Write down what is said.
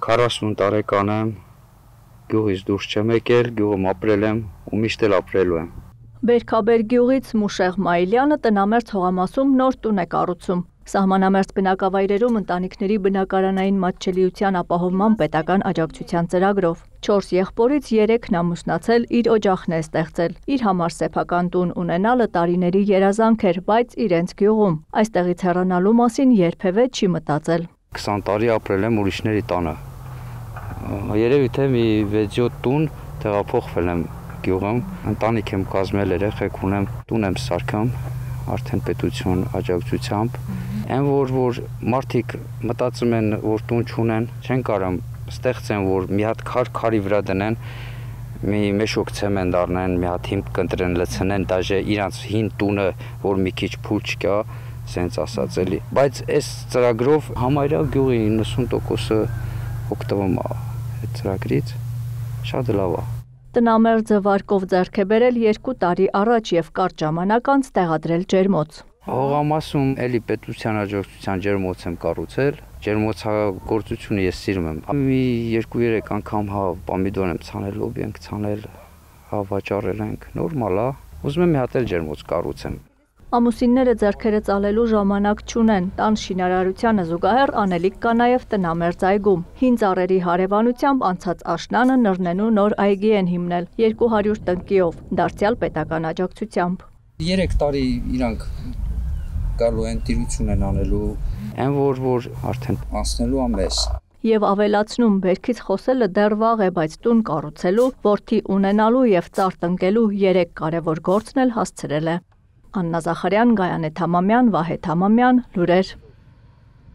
40 տարեկան եմ, գյուղից դուրս չեմ եկել, գյուղում ապրել եմ ու միշտ էլ ապրելու եմ։ Բերքաբեր գյուղից Մուշեղ Մայիլյանը տնամերձ հողամասում նոր տուն է կառուցում։ Սահմանամերձ բնակավայրերում ընտանիքների բնակարանային մատչելիության ապահովման պետական աջակցության ծրագրով 4 եղբորից 3-ն ամուսնացել, իր օջախն է ստեղծել։ Իր համար սեփական տուն ունենալը տարիների երազանք էր, բայց իրենց գյուղում այստեղից հեռանալու մասին երբևէ չի մտածել։ 20 տարի ապրել եմ ուրիշների տանը։ Երևի թե մի 6-7 տուն տեղափոխվել եմ գյուղում, ընտանիք եմ կազմել, երեխեք ունեմ, տուն եմ սարքում, արդեն պետություն աջակցությամբ։ Այն որ մարդիկ մտածում են, որ տուն չունեն, չեն կարող ստեղծեն, որ մի հատ քարի վրա դնեն, մի մեշոք ցեմենտ առնեն, մի հատ հիմք կընտրեն, լցնեն, դաժե իրանց հին տունը, որ մի քիչ փուլ չկա, սենց ասած էլի։ Բայց այս ծրագրով համարյա գյուղի 90%-ը օգտվում է այդ ծրագրից, շատ լավ է։ Տնամերձը վարկով ձեռք է բերել 2 տարի առաջ եւ կարճ ժամանակ անց տեղադրել ջերմոց։ Հողամասում էլի պետության աջակցության ջերմոց եմ կառուցել, ջերմոցագործությունը ես սիրում եմ։ Մի 2-3 անգամ պամիդոր եմ ցանել, լոբի ենք ցանել, վաճառել ենք, նորմալ է։ Ուզում եմ մի հատ էլ ջերմոց կառուցեմ։ Ամուսինները ձեռքերը ծալելու ժամանակ չունեն, տան շինարարությանը զուգահեռ անելիք կա նաև տնամերձ այգում։ Հին ծառերի հարևանությամբ անցած աշնանը նռնենու նոր այգի են հիմնել 200 տնկիով, դարձյալ պետական աջակցությամբ։ 3 տարի իրանք գալու են տիրություն են անելու, այն որ արդեն անցնելու ամես։ Եվ ավելացնում, բերքից խոսելը դեռ վաղ է, բայց տուն կառուցելու, որդի ունենալու եւ ծառ տնկելու 3 կարևոր գործն էլ հասցրել է։ Աննա Զախարյան, Գայանե Թամամյան, Վահե Թամամյան, լուրեր։